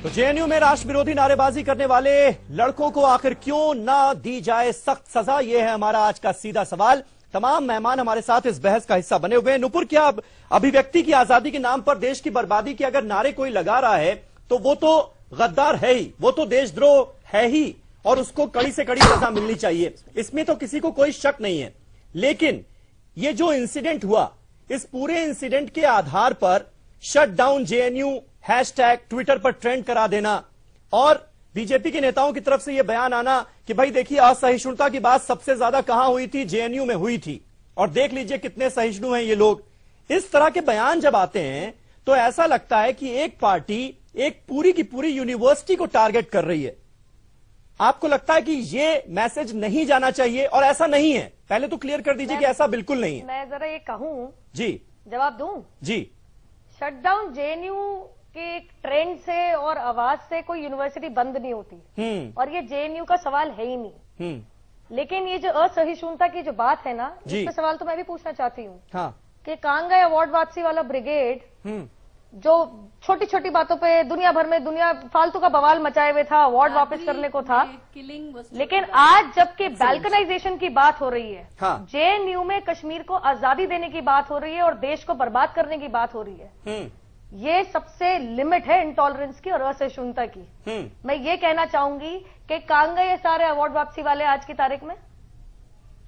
तो जेएनयू में राष्ट्र विरोधी नारेबाजी करने वाले लड़कों को आखिर क्यों ना दी जाए सख्त सजा, यह है हमारा आज का सीधा सवाल। तमाम मेहमान हमारे साथ इस बहस का हिस्सा बने हुए हैं। नुपुर, क्या अभिव्यक्ति की आजादी के नाम पर देश की बर्बादी के अगर नारे कोई लगा रहा है तो वो तो गद्दार है ही, वो तो देशद्रोह है ही और उसको कड़ी से कड़ी सजा मिलनी चाहिए, इसमें तो किसी को कोई शक नहीं है। लेकिन ये जो इंसिडेंट हुआ, इस पूरे इंसिडेंट के आधार पर shut down JNU hashtag Twitter पर ट्रेंड करा देना और बीजेपी के नेताओं की तरफ से यह बयान आना कि भाई देखिए असहिष्णुता की बात सबसे ज्यादा कहां हुई थी, जेएनयू में हुई थी और देख लीजिए कितने सहिष्णु हैं ये लोग। इस तरह के बयान जब आते हैं तो ऐसा लगता है कि एक पार्टी एक पूरी की पूरी यूनिवर्सिटी को टारगेट कर रही है। आपको लगता है कि ये मैसेज नहीं जाना चाहिए और ऐसा नहीं है? पहले तो क्लियर कर दीजिए कि ऐसा बिल्कुल नहीं है। मैं जरा ये कहूं, जी जवाब दूं जी। शटडाउन जेएनयू के एक ट्रेंड से और आवाज से कोई यूनिवर्सिटी बंद नहीं होती और ये जेएनयू का सवाल है ही नहीं। लेकिन ये जो असहिष्णुता की जो बात है ना, इस पे सवाल तो मैं भी पूछना चाहती हूँ कि कहाँ गए अवार्ड वापसी वाला ब्रिगेड जो छोटी छोटी बातों पे दुनिया भर में फालतू का बवाल मचाए हुए था, अवार्ड वापस करने को था। लेकिन आज जबकि बैल्कनाइजेशन की बात हो रही है, जेएनयू में कश्मीर को आजादी देने की बात हो रही है और देश को बर्बाद करने की बात हो रही है, ये सबसे लिमिट है इंटॉलरेंस की और असहिष्णुता की। मैं ये कहना चाहूंगी कि कहाँ गए ये सारे अवार्ड वापसी वाले आज की तारीख में,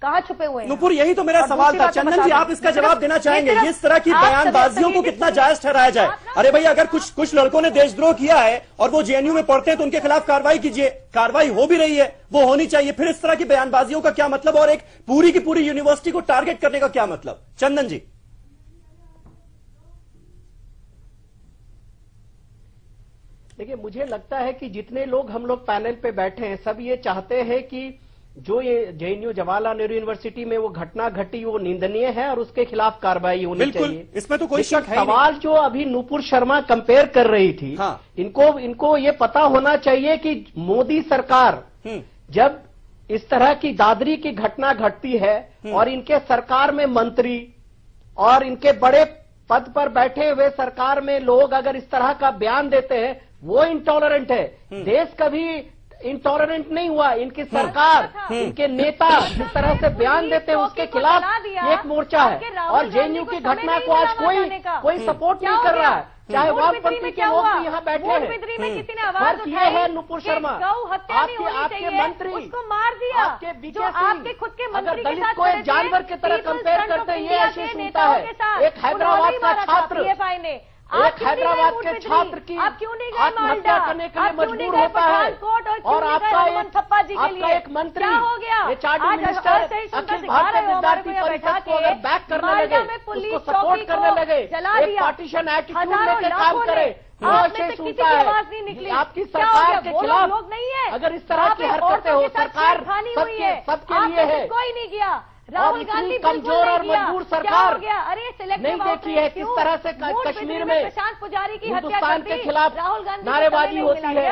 कहाँ छुपे हुए हैं? नुपुर, यही तो मेरा सवाल था। चंदन जी, आप इसका जवाब देना चाहेंगे? इस तरह की बयानबाजियों को कितना जायज ठहराया जाए? अरे भाई, अगर कुछ लड़कों ने देशद्रोह किया है और वो जेएनयू में पढ़ते हैं तो उनके खिलाफ कार्रवाई कीजिए। कार्रवाई हो भी रही है, वो होनी चाहिए। फिर इस तरह की बयानबाजियों का क्या मतलब और एक पूरी की पूरी यूनिवर्सिटी को टारगेट करने का क्या मतलब? चंदन जी। देखिए, मुझे लगता है कि जितने लोग हम लोग पैनल पे बैठे हैं सब ये चाहते हैं कि जो ये जेएनयू जवाहरलाल नेहरू यूनिवर्सिटी में वो घटना घटी वो निंदनीय है और उसके खिलाफ कार्रवाई होनी चाहिए। इसमें तो कोई शक है। सवाल जो अभी नुपुर शर्मा कंपेयर कर रही थी, इनको ये पता होना चाहिए कि मोदी सरकार जब इस तरह की दादरी की घटना घटती है और इनके सरकार में मंत्री और इनके बड़े पद पर बैठे हुए सरकार में लोग अगर इस तरह का बयान देते हैं, वो इंटॉलरेंट है। देश कभी इंटॉलरेंट नहीं हुआ। इनकी सरकार, इनके नेता जिस तरह से बयान देते हैं उसके खिलाफ एक मोर्चा है और जेएनयू की घटना को आज कोई सपोर्ट नहीं कर रहा है, चाहे वामपंथी के लोग भी यहाँ बैठे हैं। फर्क ये है नुपुर शर्मा, आपके मंत्री उसको मार दिया, आपके बीजे आपके खुद के अगर दलित को एक जानवर की तरह कंपेयर करते हैं, ये असहिष्णुता है। एक हैदराबाद का छात्र, एक हैदराबाद के छात्र की आत्महत्या करने के लिए मजबूर होता है और आपका एक मंत्री, एचआरडी मिनिस्टर अखिल भारतीय विद्यार्थी परिषद को अगर बैक करने लगे, उसको सपोर्ट करने लगे, एक पार्टीशन एटीट्यूड लेकर काम करे, असहिष्णुता है। आपकी सरकार के खिलाफ अगर इस तरह की हरकतें हो, सरकार सबके लिए है। कोई नहीं किया। राहुल गांधी कमजोर और मजबूर सरकार नहीं देखी है किस तरह से कश्मीर में प्रशांत पुजारी की हिंदुस्तान के खिलाफ नारेबाजी होती है,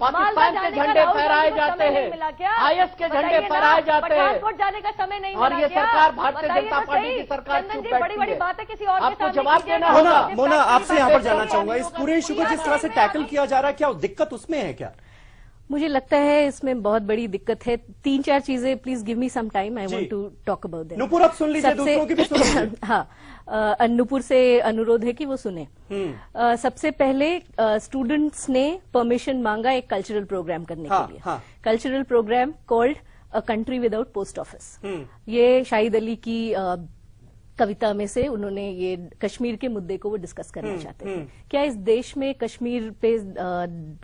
पाकिस्तान के झंडे फहराए जाते हैं, आईएस के झंडे फहराए जाते हैं जाने का समय नहीं और ये सरकार भारतीय जनता पार्टी की सरकार चुप बैठी है। बात है, किसी और आपको जवाब देना होगा। मोना, आपसे यहाँ पर जानना चाहूंगा, इस पूरे इशू को जिस तरह से टैकल किया जा रहा है, क्या दिक्कत उसमें है? क्या मुझे लगता है इसमें बहुत बड़ी दिक्कत है। 3-4 चीजें, please give me some time, I want to talk about that. Nupur, आप सुन लीजिए, दूसरों की भी सुनिए। हाँ, नुपुर से अनुरोध है कि वो सुने। सबसे पहले स्टूडेंट्स ने परमिशन मांगा एक कल्चरल प्रोग्राम करने के लिए। Cultural programme called a country without post office. ये शाहिद अली की कविता में से उन्होंने ये कश्मीर के मुद्दे को वो डिस्कस करना चाहते थे। क्या इस देश में कश्मीर पे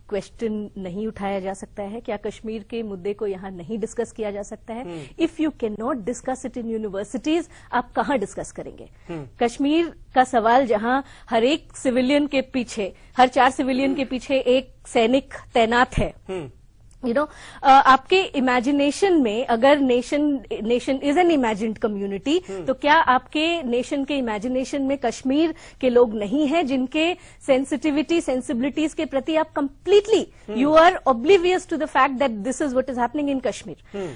क्वेश्चन नहीं उठाया जा सकता है? क्या कश्मीर के मुद्दे को यहाँ नहीं डिस्कस किया जा सकता है? If you can not discuss it in universities, आप कहाँ डिस्कस करेंगे? कश्मीर का सवाल जहाँ हर एक सिविलियन के पीछे, हर 4 सिविलियन के पीछे एक सैनिक तैनात है, आपके इमेजिनेशन में, अगर nation is an imagined community, तो क्या आपके नेशन के इमेजिनेशन में कश्मीर के लोग नहीं हैं जिनके सेंसिबिलिटीज के प्रति आप completely you are oblivious to the fact that this is what is happening in Kashmir?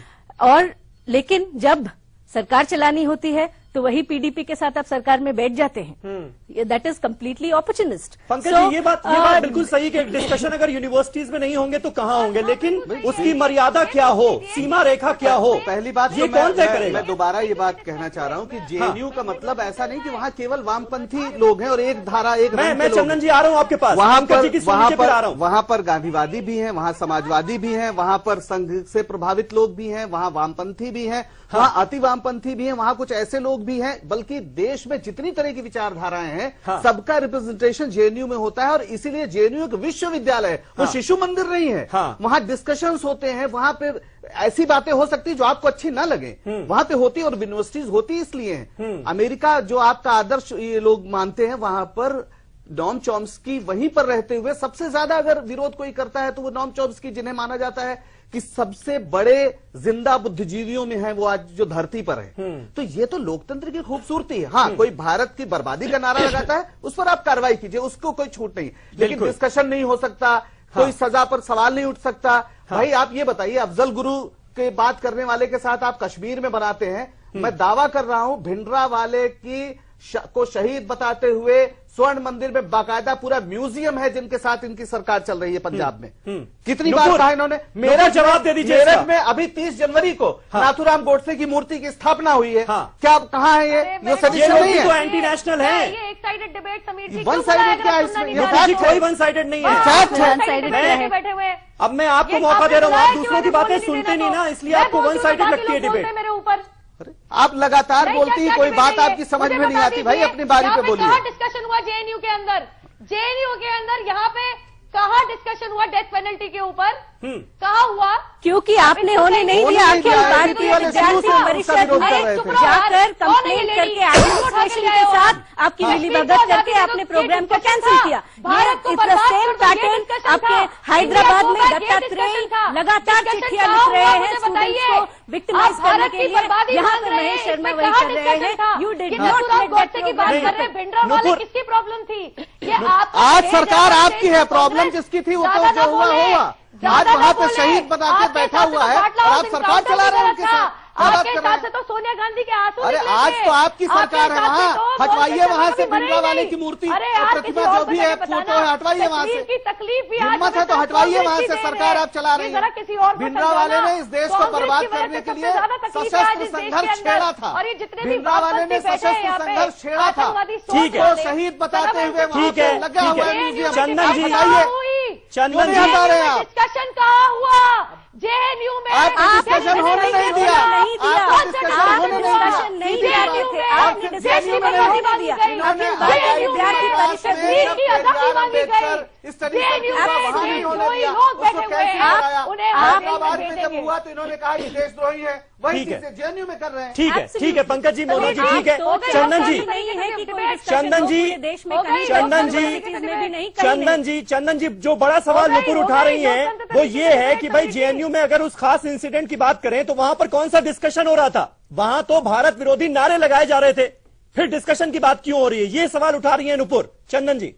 और लेकिन जब सरकार चलानी होती है तो वही पीडीपी के साथ आप सरकार में बैठ जाते हैं। That is completely opportunist. Pankaj ji, ये बात बिल्कुल सही है। डिस्कशन अगर यूनिवर्सिटीज में नहीं होंगे तो कहाँ होंगे, लेकिन उसकी मर्यादा क्या हो, सीमा रेखा क्या हो, पहली बात ये कौन तय करेगा? मैं दोबारा ये बात कहना चाह रहा हूँ कि जेएनयू का मतलब ऐसा नहीं कि वहाँ केवल वामपंथी लोग हैं और एक धारा एक। मैं चंदन जी आ रहा हूँ आपके पास, वहाँ पर गांधीवादी भी हैं, वहाँ समाजवादी भी हैं, वहाँ पर संघ से प्रभावित लोग भी हैं, वहाँ वामपंथी भी हैं, वहाँ अति वामपंथी भी हैं, वहाँ कुछ ऐसे लोग भी हैं। बल्कि देश में जितनी तरह की विचारधाराएं हैं सबका रिप्रेजेंटेशन जेएनयू में होता है। और इसीलिए जेएनयू एक विश्वविद्यालय है, वो शिशु मंदिर नहीं है। वहाँ डिस्कशंस होते हैं, वहाँ पे ऐसी बातें हो सकती है जो आपको अच्छी ना लगे, वहां पे होती है। और यूनिवर्सिटीज होती इसलिए हैं। अमेरिका जो आपका आदर्श ये लोग मानते हैं, वहां पर नॉम चॉम्स्की वहीं पर रहते हुए सबसे ज्यादा अगर विरोध कोई करता है तो वो नॉम चॉम्स्की, जिन्हें माना जाता है कि सबसे बड़े जिंदा बुद्धिजीवियों में है वो आज जो धरती पर है। तो ये तो लोकतंत्र की खूबसूरती है। हाँ, कोई भारत की बर्बादी का नारा लगाता है, उस पर आप कार्रवाई कीजिए, उसको कोई छूट नहीं, लेकिन डिस्कशन नहीं हो सकता, कोई सजा पर सवाल नहीं उठ सकता। भाई आप ये बताइए, अफजल गुरु के बात करने वाले के साथ आप कश्मीर में बनाते हैं। मैं दावा कर रहा हूं भिंडरा वाले को शहीद बताते हुए स्वर्ण मंदिर में बाकायदा पूरा म्यूजियम है जिनके साथ इनकी सरकार चल रही है पंजाब में। कितनी बार कहा इन्होंने। मेरा जवाब दे दीजिए। मेरठ में अभी 30 जनवरी को नाथूराम गोडसे की मूर्ति की स्थापना हुई है। क्या कहाँ है ये सदिशन नहीं है, तो एंटी नेशनल है। ये एक साइडेड डिबेट समीर जी, वन साइडेड क्या है इसमें? कोई वन साइडेड नहीं है। बैठे हुए अब मैं आपको मौका दे रहा हूँ, आप दूसरों की बातें सुनते नहीं ना, इसलिए आपको वन साइडेड लगती है डिबेट। मेरे ऊपर आप लगातार बोलती है, कोई बात आपकी समझ में नहीं आती। भाई अपनी बारी पे बोलिए। कहाँ डिस्कशन हुआ जेएनयू के अंदर? जेएनयू के अंदर यहाँ पे कहाँ डिस्कशन हुआ डेथ पेनल्टी के ऊपर? कहाँ हुआ? क्योंकि आपने होने नहीं दिया। अखिल भारतीय विद्यार्थी परिषद में जाकर कंप्लेंट करके एडमिनिस्ट्रेशन के साथ आपकी मिलीभगत करके आपने प्रोग्राम को कैंसिल किया। ये सेम पैटर्न आपके हैदराबाद में दत्तात्रेय लगातार चिट्ठियां लिख रहे हैं स्टूडेंट्स को विक्टिमाइज करने के लिए। यहाँ पर महेश शर्मा वही कर रहे हैं। You did not make that programme. Bhindranwale किसकी प्रॉब्लम थी? ये आज सरकार आपकी है, प्रॉब्लम जिसकी थी वो तो जो हुआ। आज वहाँ पे शहीद बना के बैठा हुआ है और आप सरकार चला रहे हैं उनके साथ। आपके हिसाब से तो सोनिया गांधी के आंसू अरे आज तो आपकी सरकार है, वहाँ हटवाइए वहाँ से भिंडरा वाले की मूर्ति प्रतिमा जो भी है, फोटो है, हटवाइए वहाँ से। तकलीफ भी हिम्मत है तो हटवाइए वहाँ से। सरकार आप चला रही है। भिंडरा वाले ने इस देश को बर्बाद करने के लिए सशस्त्र संघर्ष छेड़ा था। भिंडरा वाले ने सशस्त्र संघर्ष छेड़ा था। ठीक है, शहीद बताते हुए ठीक है, लगा हुआ है म्यूजियम। चंदन जी, चंदन जी हटा रहे हैं आप। डिस्कशन कहाँ हुआ जेएनयू में? आप डिस्कशन होने नहीं दिया। आप डिस्कशन होने नहीं दिया। आपने डिस्कशन नहीं दिया। अखिल भारतीय विद्यार्थी परिषद इस तरीके से वहाँ नहीं होने दिया। उसको कैसे कराया? हैदराबाद में जब हुआ तो इन्होंने कहा ये देशद्रोही है। वही चीजें जेएनयू में कर रहे हैं। ठीक है, ठीक है पंकज जी, मोना जी, ठीक है। चंदन जी, चंदन जी, चंदन जी, जो बड़ा सवाल नुपुर उठा रही है वो ये है कि भाई जेएनयू में अगर उस खास इंसिडेंट की बात करें तो वहां पर कौन सा डिस्कशन हो रहा था? वहां तो भारत विरोधी नारे लगाए जा रहे थे, फिर डिस्कशन की बात क्यों हो रही है? ये सवाल उठा रही है नुपुर। चंदन जी,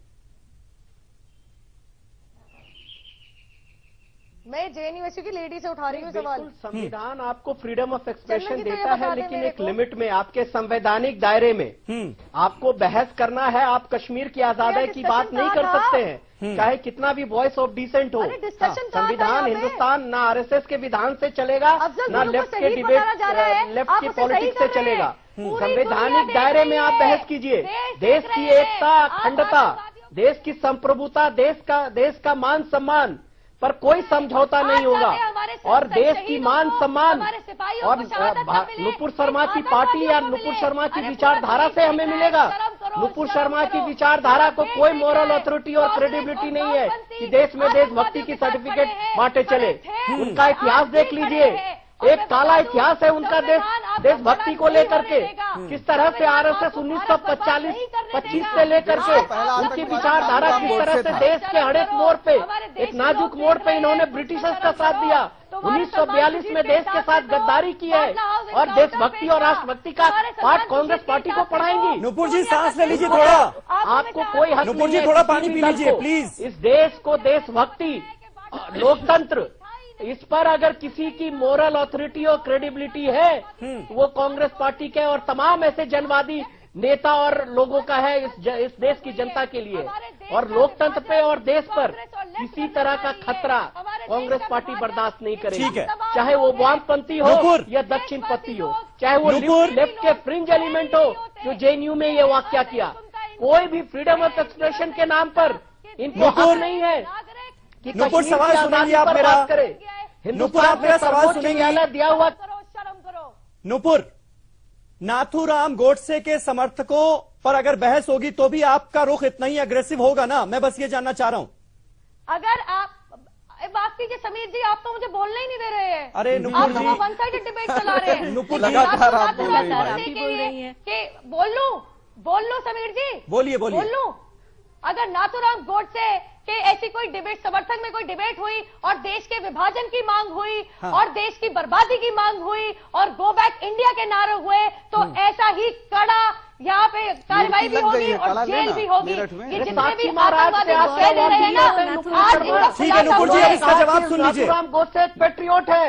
मैं जेएनयू की लेडी से उठा रही हूँ सवाल। संविधान आपको फ्रीडम ऑफ एक्सप्रेशन देता है, लेकिन एक लिमिट में, आपके संवैधानिक दायरे में आपको बहस करना है। आप कश्मीर की आजादी की बात नहीं कर सकते हैं, चाहे कितना भी वॉइस ऑफ डिसेंट हो। संविधान हिंदुस्तान ना आरएसएस के विधान से चलेगा, ना लेफ्ट के डिबेट, लेफ्ट की पॉलिटिक्स से चलेगा। संवैधानिक दायरे में आप बहस कीजिए। देश की एकता, अखंडता, देश की संप्रभुता, देश का मान सम्मान पर कोई समझौता नहीं होगा। और देश की मान सम्मान और नुपुर शर्मा की पार्टी या नुपुर शर्मा की विचारधारा से हमें मिलेगा। नुपुर शर्मा की विचारधारा को कोई मॉरल अथॉरिटी और क्रेडिबिलिटी नहीं है कि देश में देशभक्ति की सर्टिफिकेट बांटे चले। उनका इतिहास देख लीजिए, एक काला इतिहास है उनका देशभक्ति को लेकर के। किस तरह से आरएसएस 1925 से लेकर के उनकी विचारधारा किस तरह से देश के हर एक मोड़ पे, एक नाजुक मोड़ पे इन्होंने ब्रिटिशर्स का साथ दिया। 1942 में देश के साथ गद्दारी की है और देशभक्ति और राष्ट्रभक्ति का पाठ कांग्रेस पार्टी को पढ़ाएंगी। नुपुर जी सांस ले लीजिए थोड़ा, आपको कोई हक नुपुर जी थोड़ा पानी पी लीजिए प्लीज। इस देश को देशभक्ति, लोकतंत्र इस पर अगर किसी की मोरल ऑथोरिटी और क्रेडिबिलिटी है वो कांग्रेस पार्टी के और तमाम ऐसे जनवादी नेता और लोगों का है इस देश की जनता के लिए। और लोकतंत्र पे और देश पर किसी तरह का खतरा कांग्रेस पार्टी बर्दाश्त नहीं करेगी, चाहे वो वामपंथी हो या दक्षिणपंथी हो, चाहे वो लेफ्ट के फ्रिंज एलिमेंट हो जो जेएनयू में ये वाकया किया। कोई भी फ्रीडम ऑफ एक्सप्रेशन के नाम पर इनको हक नहीं है कि नुपुर सवाल सुनेंगे आप मेरा? नुपुर आप मेरा सवाल सुनेंगे? दिया हुआ नुपुर, नाथूराम गोडसे के समर्थकों पर अगर बहस होगी तो भी आपका रुख इतना ही अग्रेसिव होगा ना? मैं बस ये जानना चाह रहा हूं। अगर आप बात कीजिए समीर जी, आप तो मुझे बोलने ही नहीं दे रहे हैं। अरे नुपुर जी, आप वन साइडेड डिबेट चला रहे हैं। नुपुर लगातार आप बोल रही हैं कि बोल लूं समीर जी, बोलिए बोल लूं। अगर नाथूराम गोडसे के ऐसी कोई डिबेट समर्थक में कोई डिबेट हुई और देश के विभाजन की मांग हुई और देश की बर्बादी की मांग हुई और गो बैक इंडिया के नारे हुए तो ऐसा ही कड़ा यहाँ पे कार्रवाई भी होगी और जेल भी होगी। ये जितने भी आतंकवादी जेल रहे हैं ना, आज इनका ठीक है नुपुर जी, इसका जवाब सुन लीजिए। नाथूराम गोडसे एक पेट्रियोट है,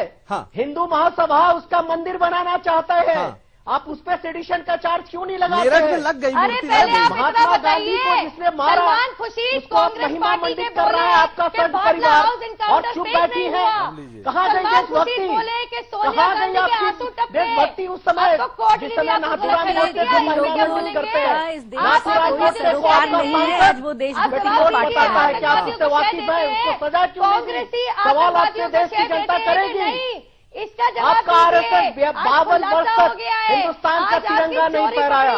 हिंदू महासभा उसका मंदिर बनाना चाहता है। आप उस पर सेडिशन का चार्ज क्यों नहीं लगाते? मेरठ में लग गई। अरे पहले आप महात्मा गांधी को जिसने मारा सलमान खुर्शीद उसको आप महिमा मंडित कर रहा है आपका संघ परिवार और चुप बैठी है। कहाँ गई देशभक्ति? कहाँ गई आपकी देशभक्ति उस समय जिस समय नाथूराम गोडसे को महिमा मंडित करते हैं? नाथूराम गोडसे को आज वो देशभक्ति को बताता है कि आप उससे वाकिफ है, उसको सजा क्यों नहीं दी? सवाल आपके देश की जनता करेगी। इसका जवाब आपका आरएसएस 52 वर्ष तक हिंदुस्तान का तिरंगा नहीं फहराया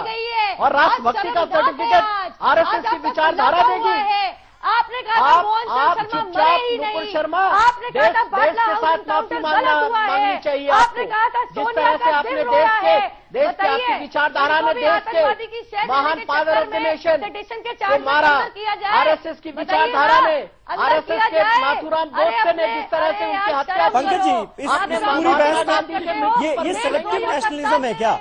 और राष्ट्रभक्ति का सर्टिफिकेट आरएसएस की विचारधारा देगी। आपने कहा आप चुपचाप नुपुर शर्मा देश के साथ माफी मांगनी चाहिए आपको। जिस तरह से आपने देश के आपकी विचारधारा ने देश के महान फादर ऑफ द नेशन को मारा। आरएसएस की विचारधारा ने आरएसएस के नाथूराम गोडसे ने जिस तरह से उनकी हत्या की। पंकज जी, इस पूरी बहस में ये सेलेक्टिव नेशनलिज्म है क्या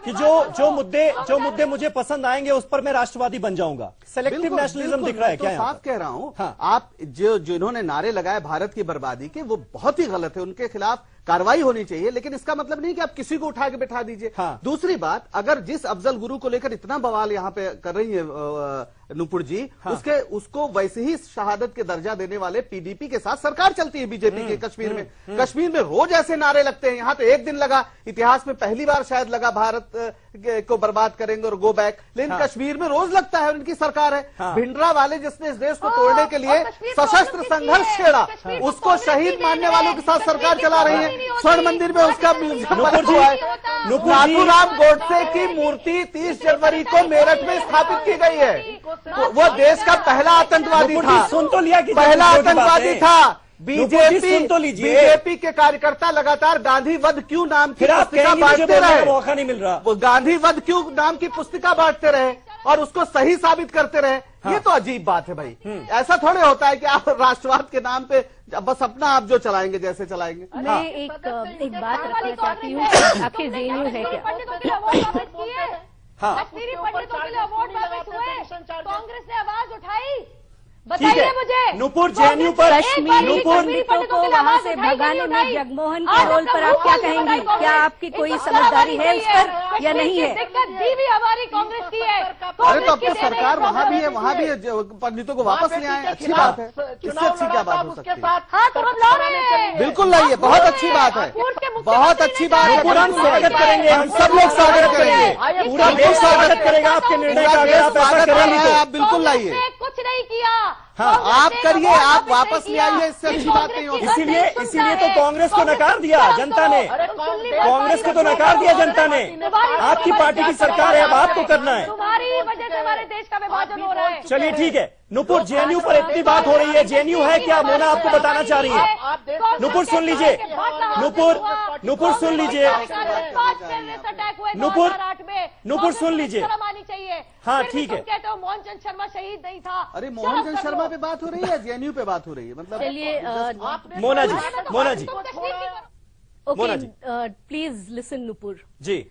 कि जो मुद्दे मुझे पसंद आएंगे उस पर मैं राष्ट्रवादी बन जाऊंगा? सेलेक्टिव नेशनलिज्म दिख रहा है क्या? तो साफ कह रहा हूं। आप जिन्होंने नारे लगाए भारत की बर्बादी के, वो बहुत ही गलत है, उनके खिलाफ कार्रवाई होनी चाहिए। लेकिन इसका मतलब नहीं कि आप किसी को उठा के बैठा दीजिए। दूसरी बात, अगर जिस अफजल गुरु को लेकर इतना बवाल यहाँ पे कर रही है नुपुर जी, उसको वैसे ही शहादत के दर्जा देने वाले पीडीपी के साथ सरकार चलती है बीजेपी के कश्मीर में। कश्मीर में रोज ऐसे नारे लगते हैं। यहाँ तो एक दिन लगा, इतिहास में पहली बार शायद लगा, भारत को बर्बाद करेंगे और गो बैक। लेकिन कश्मीर में रोज लगता है, उनकी सरकार है। भिंडरा वाले जिसने इस देश को तोड़ने के लिए सशस्त्र संघर्ष छेड़ा, उसको शहीद मानने वालों के साथ सरकार चला रही है। स्वर्ण मंदिर में उसका म्यूजियम बना हुआ है। नाथूराम गोडसे की मूर्ति 30 जनवरी को मेरठ में स्थापित की गई है। वो देश का पहला आतंकवादी था। सुन तो लिया कि पहला आतंकवादी था। बीजेपी के कार्यकर्ता लगातार गांधी वध क्यों नाम की पुस्तिका बांटते रहे। मौका नहीं मिल रहा। वो गांधी वध क्यों नाम की पुस्तिका बांटते रहे और उसको सही साबित करते रहे। ये तो अजीब बात है भाई। ऐसा थोड़े होता है कि आप राष्ट्रवाद के नाम पे बस अपना आप जो चलाएंगे जैसे चलाएंगे। मैं एक बात रखना चाहती हूँ, आखिर जेएनयू है क्या? कश्मीरी पंडितों के लिए अवार्ड वापस हुए, कांग्रेस ने आवाज उठाई। बताइए मुझे नुपुर जेएनयू पर पंडितों को वहाँ से भगाने में जगमोहन के रोल पर आप क्या कहेंगी? क्या आपकी कोई समझदारी है उस पर या नहीं है? दिक्कत दी भी हमारी कांग्रेस की है। अरे तो अब तो सरकार वहाँ भी है, पंडितों को वापस ले आए, अच्छी बात है। इससे अच्छी क्या बात हो सकती है? हाँ तो हम ला रहे हैं, बिल्कुल लाइए, बहुत अच्छी बात है, बहुत अच्छी बात है। पूरा स्वागत करेंगे, हम सब लोग स्वागत करेंगे, पूरा देश स्वागत करेगा आपके निर्णय का। अगर आप ऐसा करेंगे आप बिल्कुल लाइए। कुछ नहीं किया। हाँ, आप करिए, आप वापस ले आइए, इससे अच्छी बात नहीं होगी। इसीलिए तो कांग्रेस को नकार दिया जनता ने। कांग्रेस को तो नकार दिया जनता ने। आपकी पार्टी की सरकार है, अब आपको करना है। तुम्हारी वजह से हमारे देश का विभाजन हो रहा है। चलिए ठीक है नुपुर, जेएनयू पर इतनी बात हो रही है, जेएनयू है क्या मोना आपको बताना चाह रही है? नुपुर सुन लीजिए, नुपुर सुन लीजिए, नुपुर सुन लीजिए। हाँ ठीक है। कहते हो मोहन चंद शर्मा शहीद नहीं था। अरे मोहन चंद शर्मा पे बात हो रही है, जेएनयू पे बात हो रही है, मतलब चलिए Mona ji okay, please listen Nupur जी।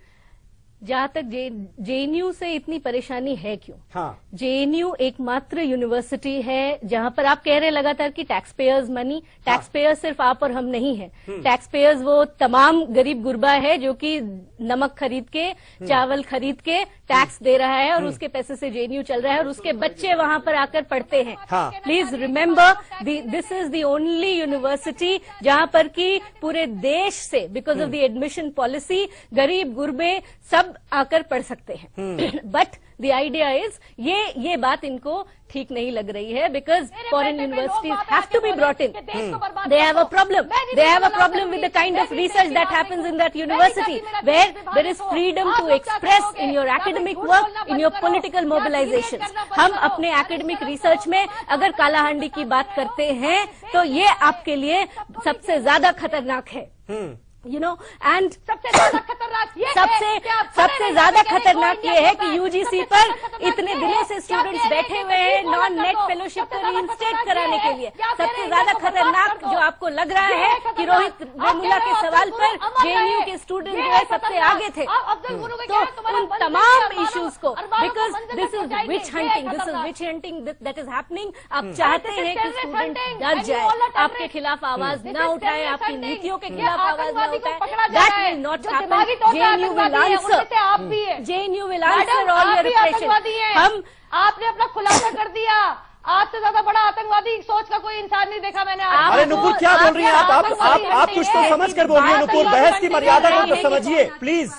जहाँ तक जेएनयू से इतनी परेशानी है क्यों? हाँ, जेएनयू एकमात्र यूनिवर्सिटी है जहाँ पर आप कह रहे हैं लगातार कि tax payers money, tax payers सिर्फ आप और हम नहीं है। टैक्स पेयर्स वो तमाम गरीब गुरबा है जो कि नमक खरीद के, चावल खरीद के टैक्स दे रहा है और उसके पैसे से जेएनयू चल रहा है और उसके बच्चे वहां पर आकर पढ़ते हैं। Please remember this is the only university जहां पर कि पूरे देश से because of the admission policy गरीब गुरबे सब आकर पढ़ सकते हैं। बट द आइडिया इज ये बात इनको ठीक नहीं लग रही है because foreign universities have to be brought in. They have a problem with the kind of research that happens in that university where there is freedom to express in your academic work, in your political mobilization. हम अपने academic research में अगर कालाहांडी की बात करते हैं तो ये आपके लिए सबसे ज्यादा खतरनाक है। यू नो, एंड सबसे ज्यादा खतरनाक ये है कि यूजीसी पर इतने दिनों से स्टूडेंट्स बैठे हुए हैं नॉन नेट फेलोशिप को रीइंस्टेट कराने के लिए। सबसे ज्यादा खतरनाक जो आपको लग रहा है कि रोहित वेमुला के सवाल पर जेएनयू के स्टूडेंट जो है सबसे आगे थे। तो उन तमाम इश्यूज को, because this is which hunting that is happening. आप चाहते हैं कि स्टूडेंट डर जाए, आपके खिलाफ आवाज न उठाए, आपकी नीतियों के खिलाफ आवाज न That will not happen. JNU will answer. JNU will answer all your repression. आपने अपना खुलासा कर दिया। आपसे ज्यादा बड़ा आतंकवादी सोच का कोई इंसान नहीं देखा मैंने। अरे नुपुर क्या बोल रही हैं आप कुछ तो समझ कर बोल रही हैं नुपुर, बहस की मर्यादा को तो समझिए प्लीज।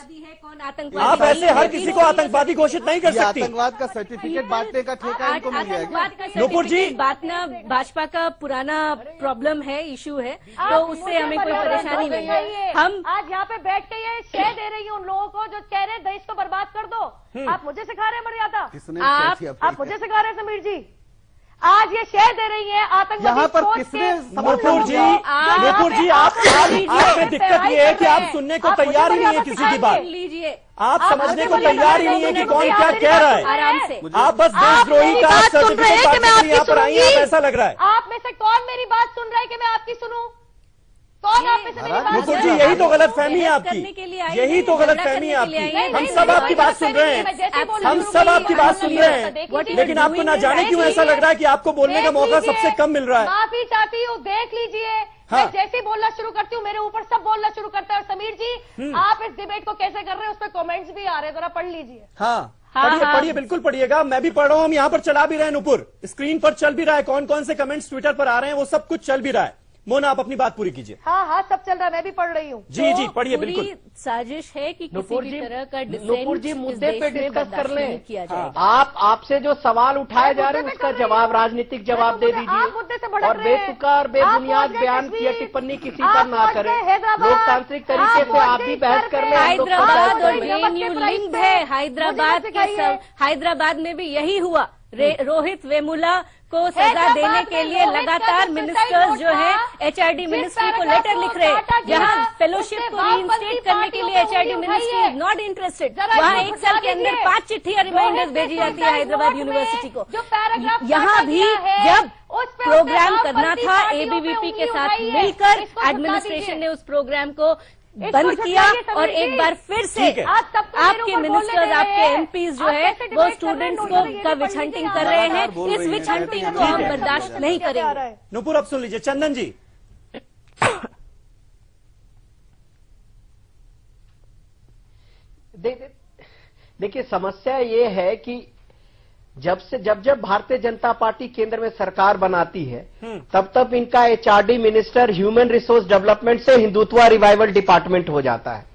आप ऐसे हर किसी को आतंकवादी घोषित नहीं कर सकती। आतंकवाद का सर्टिफिकेट बांटने का ठेका इनको मिल जाएगा। नुपुर जी, बांटना भाजपा का पुराना प्रॉब्लम है, इशू है, तो उससे हमें कोई परेशानी नहीं है। हम आज यहाँ पे बैठ के ये शेयर दे रही हूँ उन लोगों को जो कह रहे हैं देश को बर्बाद कर दो। आप मुझे सिखा रहे हैं मर्यादा, आप मुझे सिखा रहे हैं समीर जी। आज ये शेयर दे रही है आतंकवादी यहाँ पर किसने? नुपुर जी आप में दिक्कत ये है कि आप सुनने को तैयार ही नहीं है किसी की बात। लीजिए, आप समझने को तैयार ही नहीं है कि कौन क्या कह रहा है। आराम से आप बस देशद्रोही का सर्टिफिकेट यहाँ पर आई हैं, ऐसा लग रहा है। आप में से कौन मेरी बात सुन रहा है कि मैं आपकी सुनूं? कौन आप में से मेरी बात? नुपुर जी, यही तो गलत फहमी है आपकी, यही तो गलत फहमी है आपकी। हम सब आपकी बात सुन रहे हैं, हम सब आपकी बात सुन रहे हैं, लेकिन आपको ना जाने क्यों ऐसा लग रहा है कि आपको बोलने का मौका सबसे कम मिल रहा है। माफी चाहती हूँ, देख लीजिए। मैं जैसे ही बोलना शुरू करती हूँ मेरे ऊपर सब बोलना शुरू करता है। और समीर जी, आप इस डिबेट को कैसे कर रहे हैं उस पर कमेंट्स भी आ रहे हैं, जरा पढ़ लीजिए। पढ़िए, बिल्कुल पढ़िएगा, मैं भी पढ़ रहा हूँ। हम यहाँ पर चला भी रहे हैं नुपुर, स्क्रीन पर चल भी रहा है, कौन कौन से कमेंट्स ट्विटर पर आ रहे हैं वो सब कुछ चल भी रहा है। मोना, आप अपनी बात पूरी कीजिए। हाँ, सब चल रहा है, मैं भी पढ़ रही हूँ। जी पढ़िए, बिल्कुल। साजिश है कि किसी भी तरह का नुपुर जी मुद्दे पे डिस्कस कर लें। आपसे जो सवाल उठाए जा रहे हैं उसका जवाब, राजनीतिक जवाब दे दीजिए और बेतुका और बेबुनियाद बयान की टिप्पणी किसी पर ना करें। लोकतांत्रिक तरीके से आप भी बहस कर लें। हैदराबाद और जेएनयू लिंक्ड है। हैदराबाद में भी यही हुआ। रोहित वेमुला को सजा देने के लिए लगातार मिनिस्टर्स जो है एचआरडी मिनिस्ट्री को लेटर लिख रहे हैं, जहां फेलोशिप को रीइंस्टेट करने के लिए HRD ministry is not interested. वहां एक साल के अंदर 5 चिट्ठियां रिमाइंडर्स भेजी जाती है हैदराबाद यूनिवर्सिटी को। यहाँ भी जब प्रोग्राम करना था एबीवीपी के साथ मिलकर, एडमिनिस्ट्रेशन ने उस प्रोग्राम को बंद किया और एक बार फिर से आपके मिनिस्टर्स, आपके एमपीज जो है वो स्टूडेंट्स को का विच हंटिंग कर रहे हैं। इस विच हंटिंग को हम बर्दाश्त नहीं करेंगे। नुपुर, अब सुन लीजिए चंदन जी। देखिए, समस्या ये है कि जब भारतीय जनता पार्टी केंद्र में सरकार बनाती है तब इनका HRD minister human resource development से हिंदुत्व रिवाइवल डिपार्टमेंट हो जाता है।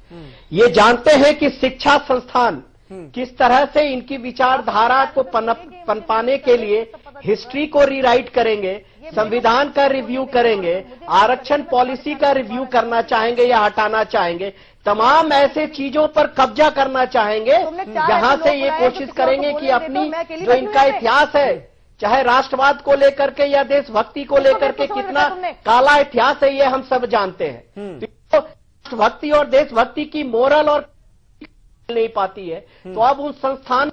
ये जानते हैं कि शिक्षा संस्थान किस तरह से इनकी विचारधारा को पनपाने के लिए हिस्ट्री को रीराइट करेंगे, संविधान का रिव्यू करेंगे, आरक्षण पॉलिसी का रिव्यू करना चाहेंगे या हटाना चाहेंगे, तमाम ऐसे चीजों पर कब्जा करना चाहेंगे जहां से ये कोशिश करेंगे कि अपनी जो इनका इतिहास है, चाहे राष्ट्रवाद को लेकर के या देशभक्ति को लेकर के कितना काला इतिहास है ये हम सब जानते हैं। तो राष्ट्रभक्ति और देशभक्ति की मोरल और नहीं पाती है, तो अब उस संस्थान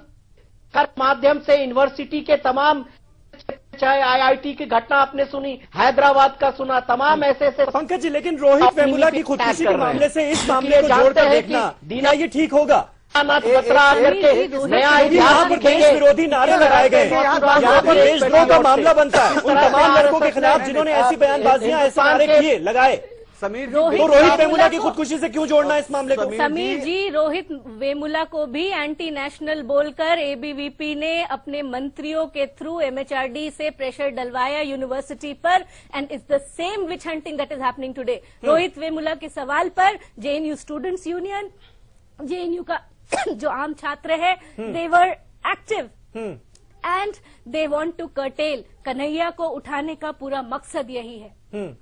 के माध्यम से यूनिवर्सिटी के तमाम, चाहे आईआईटी की घटना आपने सुनी, हैदराबाद का सुना, तमाम ऐसे पंकज जी, लेकिन रोहित वेमुला की खुदकुशी के मामले से इस मामले को जोड़कर देखना ये ठीक होगा? नया यहाँ पर देश विरोधी नारे लगाए गए, यहाँ पर देशद्रोह का मामला बनता है उन तमाम लड़कों के खिलाफ जिन्होंने ऐसी बयानबाजियां, ऐसे नारे किए, लगाए। समीर रोहित वेमुला की खुदकुशी से क्यों जोड़ना इस मामले को? समीर जी, रोहित वेमुला को भी एंटी नेशनल बोलकर एबीवीपी ने अपने मंत्रियों के थ्रू एमएचआरडी से प्रेशर डलवाया यूनिवर्सिटी पर, and it's the same which hunting that is happening today. Rohit Vemula के सवाल पर जेएनयू स्टूडेंट्स यूनियन, जेएनयू का जो आम छात्र है, they were active and they want to curtail. Kanhaiya को उठाने का पूरा मकसद यही है।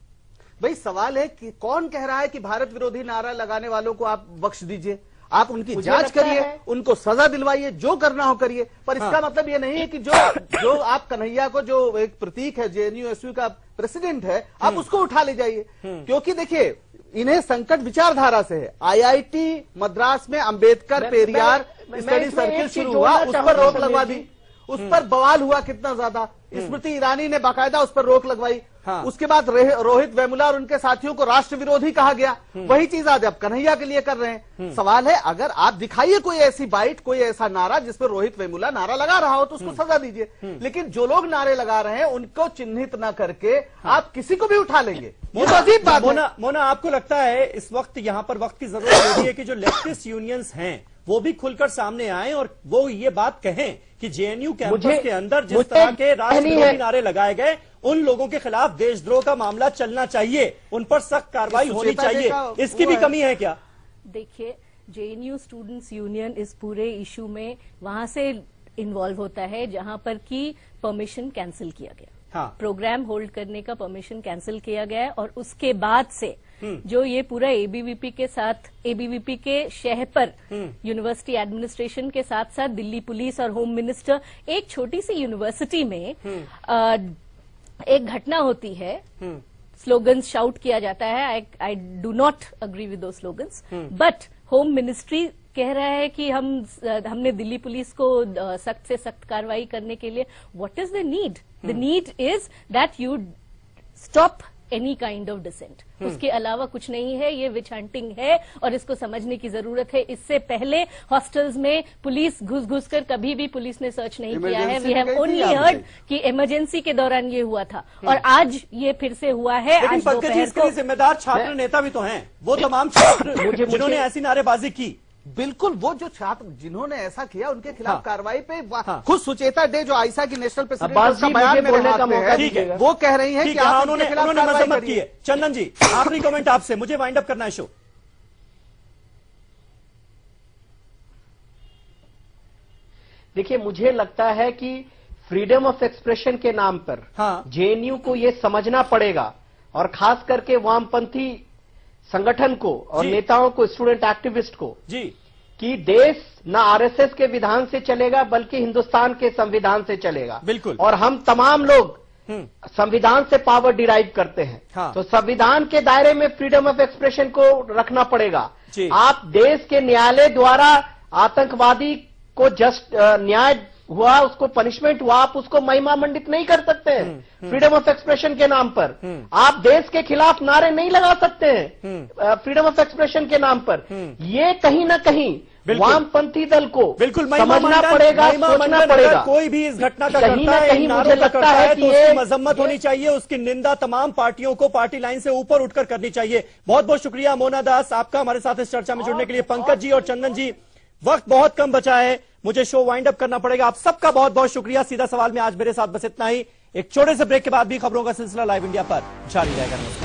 भाई सवाल है कि कौन कह रहा है कि भारत विरोधी नारा लगाने वालों को आप बख्श दीजिए? आप उनकी जांच करिए, उनको सजा दिलवाइए, जो करना हो करिए, पर इसका मतलब ये नहीं है कि जो आप कन्हैया को, जो एक प्रतीक है जेएनयू का प्रेसिडेंट है, आप उसको उठा ले जाइए। क्योंकि देखिए इन्हें संकट विचारधारा से है। आईआईटी मद्रास में अंबेडकर पेरियार स्टडी सर्किल शुरू हुआ, उस पर रोक लगवा दी, उस पर बवाल हुआ कितना ज्यादा। स्मृति ईरानी ने बाकायदा उस पर रोक लगवाई। उसके बाद रोहित वेमुला और उनके साथियों को राष्ट्र विरोधी कहा गया। वही चीज आज आप कन्हैया के लिए कर रहे हैं। सवाल है, अगर आप दिखाइए कोई ऐसी बाइट, कोई ऐसा नारा जिस पर रोहित वेमुला नारा लगा रहा हो तो उसको सजा दीजिए। लेकिन जो लोग नारे लगा रहे हैं उनको चिन्हित न करके आप किसी को भी उठा लेंगे, ये तो अजीब बात है। मोना, आपको लगता है इस वक्त यहाँ पर वक्त की जरूरत होती है कि जो लेफ्टिस्ट यूनियंस हैं वो भी खुलकर सामने आए और वो ये बात कहें कि जेएनयू कैंपस के अंदर जिस तरह के राष्ट्र विरोधी नारे लगाए गए, उन लोगों के खिलाफ देशद्रोह का मामला चलना चाहिए, उन पर सख्त कार्रवाई होनी चाहिए, इसकी भी कमी है क्या? देखिए, जेएनयू स्टूडेंट्स यूनियन इस पूरे इशू में वहां से इन्वॉल्व होता है जहां पर की परमिशन कैंसिल किया गया। प्रोग्राम होल्ड करने का परमिशन कैंसिल किया गया है और उसके बाद से जो ये पूरा एबीवीपी के साथ, एबीवीपी के शहर पर यूनिवर्सिटी एडमिनिस्ट्रेशन के साथ साथ दिल्ली पुलिस और होम मिनिस्टर, एक छोटी सी यूनिवर्सिटी में एक घटना होती है, स्लोगन्स शाउट किया जाता है। I do not agree with दो स्लोगन्स, बट होम मिनिस्ट्री कह रहा है कि हमने दिल्ली पुलिस को सख्त से सख्त कार्रवाई करने के लिए, what is the need? The need is that you stop any kind of dissent. उसके अलावा कुछ नहीं है, ये विच हंटिंग है और इसको समझने की जरूरत है। इससे पहले हॉस्टल्स में पुलिस घुस कर कभी भी पुलिस ने सर्च नहीं किया है। वी हैव ओनली हर्ड कि इमरजेंसी के दौरान ये हुआ था और आज ये फिर से हुआ है। लेकिन पंकज जी, इसके लिए जिम्मेदार छात्र नेता भी तो हैं, वो तमाम छात्र जिन्होंने ऐसी नारेबाजी की। बिल्कुल, वो जो छात्र जिन्होंने ऐसा किया उनके खिलाफ कार्रवाई पे खुद सुचेता डे जो आयशा की नेशनल प्रेसिडेंट का बयान में बोलने का मौका है, वो कह रही हैं कि आप उन्होंने मजम्मत की है। चंदन जी, आखिरी कमेंट आपसे, मुझे वाइंड अप करना है शो। देखिए, मुझे लगता है कि फ्रीडम ऑफ एक्सप्रेशन के नाम पर जेएनयू को ये समझना पड़ेगा और खास करके वामपंथी संगठन को और नेताओं को, स्टूडेंट एक्टिविस्ट को, कि देश न आरएसएस के विधान से चलेगा बल्कि हिंदुस्तान के संविधान से चलेगा। बिल्कुल। और हम तमाम लोग संविधान से पावर डिराइव करते हैं। तो संविधान के दायरे में फ्रीडम ऑफ एक्सप्रेशन को रखना पड़ेगा। आप देश के न्यायालय द्वारा आतंकवादी को जस्ट न्याय हुआ, उसको पनिशमेंट हुआ, आप उसको महिमा मंडित नहीं कर सकते हैं फ्रीडम ऑफ एक्सप्रेशन के नाम पर। आप देश के खिलाफ नारे नहीं लगा सकते हैं फ्रीडम ऑफ एक्सप्रेशन के नाम पर। ये कहीं ना कहीं वामपंथी दल को बिल्कुल समझना पड़ेगा, सोचना पड़ेगा। कोई भी इस घटना का करता है, मुझे लगता है तो उसकी मजम्मत होनी चाहिए, उसकी निंदा तमाम पार्टियों को पार्टी लाइन से ऊपर उठकर करनी चाहिए। बहुत बहुत शुक्रिया मोना दास आपका हमारे साथ इस चर्चा में जुड़ने के लिए। पंकज जी और चंदन जी, वक्त बहुत कम बचा है, मुझे शो वाइंड अप करना पड़ेगा। आप सबका बहुत बहुत शुक्रिया। सीधा सवाल में आज मेरे साथ बस इतना ही। एक छोटे से ब्रेक के बाद भी खबरों का सिलसिला लाइव इंडिया पर जारी रहेगा।